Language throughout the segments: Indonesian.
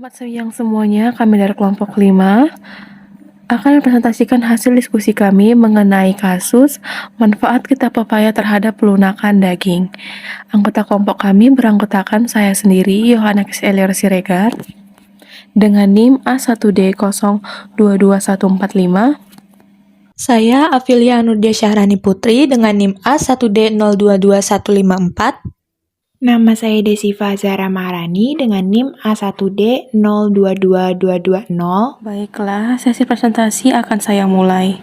Selamat siang semuanya, kami dari kelompok 5 akan mempresentasikan hasil diskusi kami mengenai kasus manfaat getah pepaya terhadap pelunakan daging. Anggota kelompok kami beranggotakan saya sendiri, Yohanes Elior Siregar, dengan NIM A1D022145. Saya Afilia Anudia Syahrani Putri dengan NIM A1D022154. Nama saya Desiva Zahra Maharani dengan NIM A1D022220. Baiklah, sesi presentasi akan saya mulai.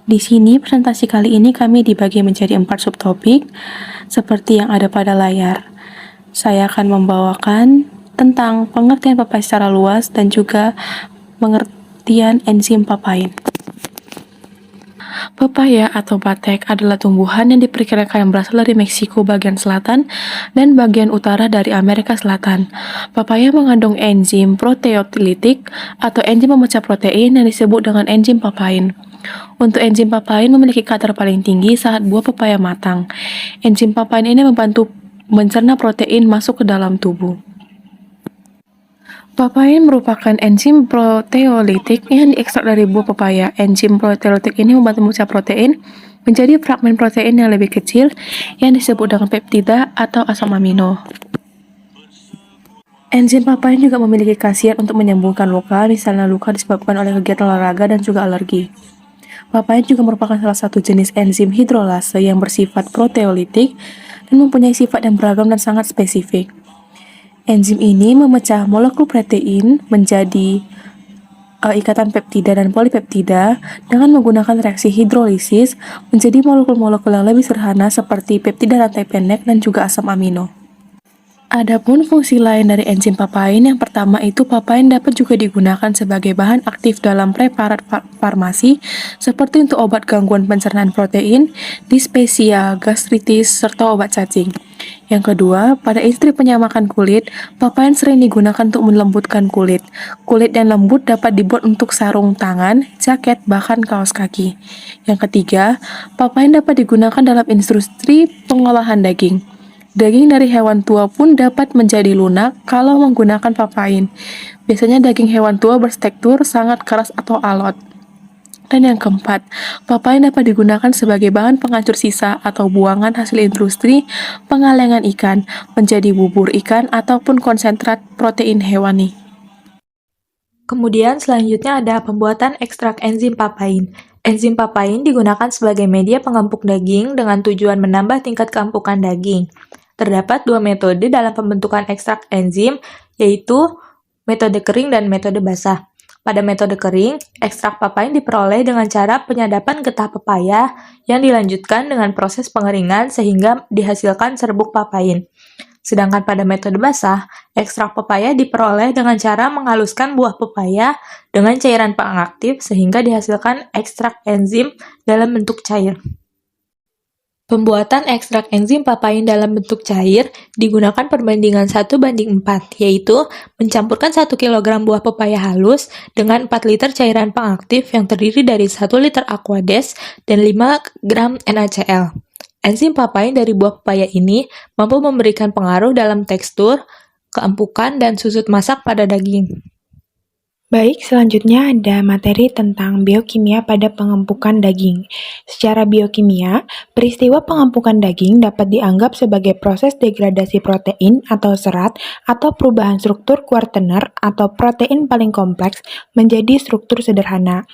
Di sini presentasi kali ini kami dibagi menjadi 4 subtopik seperti yang ada pada layar. Saya akan membawakan tentang pengertian papain secara luas dan juga pengertian enzim papain. Pepaya atau batek adalah tumbuhan yang diperkirakan berasal dari Meksiko bagian selatan dan bagian utara dari Amerika Selatan. Pepaya mengandung enzim proteolytik atau enzim pemecah protein yang disebut dengan enzim papain. Untuk enzim papain memiliki kadar paling tinggi saat buah pepaya matang. Enzim papain ini membantu mencerna protein masuk ke dalam tubuh. Papain merupakan enzim proteolitik yang diekstrak dari buah pepaya. Enzim proteolitik ini membantu memecah protein menjadi fragmen protein yang lebih kecil yang disebut dengan peptida atau asam amino. Enzim papain juga memiliki khasiat untuk menyembuhkan luka, misalnya luka disebabkan oleh kegiatan olahraga dan juga alergi. Papain juga merupakan salah satu jenis enzim hidrolase yang bersifat proteolitik dan mempunyai sifat yang beragam dan sangat spesifik. Enzim ini memecah molekul protein menjadi ikatan peptida dan polipeptida dengan menggunakan reaksi hidrolisis menjadi molekul-molekul yang lebih sederhana seperti peptida rantai pendek dan juga asam amino. Adapun fungsi lain dari enzim papain, yang pertama itu papain dapat juga digunakan sebagai bahan aktif dalam preparat farmasi seperti untuk obat gangguan pencernaan protein, dispepsia, gastritis, serta obat cacing. Yang kedua, pada industri penyamakan kulit, papain sering digunakan untuk melembutkan kulit. Kulit yang lembut dapat dibuat untuk sarung tangan, jaket, bahkan kaos kaki. Yang ketiga, papain dapat digunakan dalam industri pengolahan daging. Daging dari hewan tua pun dapat menjadi lunak kalau menggunakan papain. Biasanya daging hewan tua bertekstur sangat keras atau alot. Dan yang keempat, papain dapat digunakan sebagai bahan penghancur sisa atau buangan hasil industri pengalengan ikan menjadi bubur ikan ataupun konsentrat protein hewani. Kemudian selanjutnya ada pembuatan ekstrak enzim papain. Enzim papain digunakan sebagai media pengampuk daging dengan tujuan menambah tingkat keampukan daging. Terdapat 2 metode dalam pembentukan ekstrak enzim, yaitu metode kering dan metode basah. Pada metode kering, ekstrak papain diperoleh dengan cara penyadapan getah pepaya yang dilanjutkan dengan proses pengeringan sehingga dihasilkan serbuk papain. Sedangkan pada metode basah, ekstrak pepaya diperoleh dengan cara menghaluskan buah pepaya dengan cairan pengaktif sehingga dihasilkan ekstrak enzim dalam bentuk cair. Pembuatan ekstrak enzim papain dalam bentuk cair digunakan perbandingan 1:4, yaitu mencampurkan 1 kg buah pepaya halus dengan 4 liter cairan pengaktif yang terdiri dari 1 liter Aquades dan 5 gram NaCl. Enzim papain dari buah pepaya ini mampu memberikan pengaruh dalam tekstur, keempukan, dan susut masak pada daging. Baik, selanjutnya ada materi tentang biokimia pada pengempukan daging. Secara biokimia, peristiwa pengempukan daging dapat dianggap sebagai proses degradasi protein atau serat atau perubahan struktur kuartener atau protein paling kompleks menjadi struktur sederhana.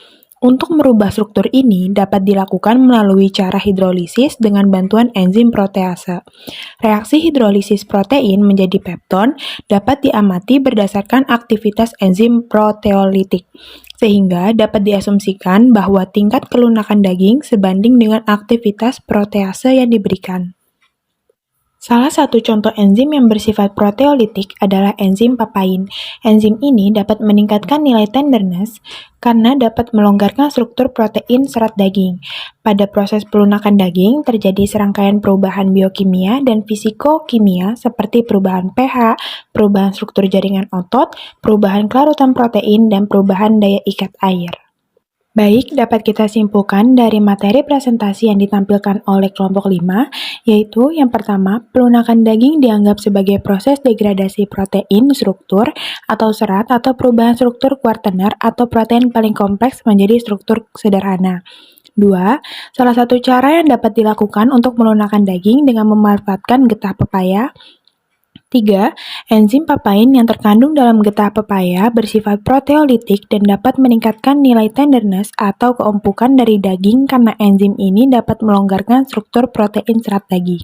Untuk merubah struktur ini dapat dilakukan melalui cara hidrolisis dengan bantuan enzim protease. Reaksi hidrolisis protein menjadi pepton dapat diamati berdasarkan aktivitas enzim proteolitik, sehingga dapat diasumsikan bahwa tingkat kelunakan daging sebanding dengan aktivitas protease yang diberikan. Salah satu contoh enzim yang bersifat proteolitik adalah enzim papain. Enzim ini dapat meningkatkan nilai tenderness karena dapat melonggarkan struktur protein serat daging. Pada proses pelunakan daging, terjadi serangkaian perubahan biokimia dan fisikokimia seperti perubahan pH, perubahan struktur jaringan otot, perubahan kelarutan protein, dan perubahan daya ikat air. Baik, dapat kita simpulkan dari materi presentasi yang ditampilkan oleh kelompok 5, yaitu yang pertama, pelunakan daging dianggap sebagai proses degradasi protein struktur atau serat atau perubahan struktur kuartener atau protein paling kompleks menjadi struktur sederhana. 2. Salah satu cara yang dapat dilakukan untuk melunakkan daging dengan memanfaatkan getah pepaya. 3. Enzim papain yang terkandung dalam getah pepaya bersifat proteolitik dan dapat meningkatkan nilai tenderness atau keempukan dari daging karena enzim ini dapat melonggarkan struktur protein serat daging.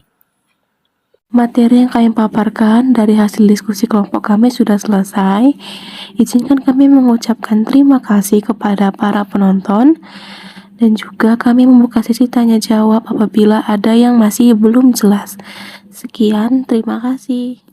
Materi yang kami paparkan dari hasil diskusi kelompok kami sudah selesai. Izinkan kami mengucapkan terima kasih kepada para penonton dan juga kami membuka sesi tanya jawab apabila ada yang masih belum jelas. Sekian, terima kasih.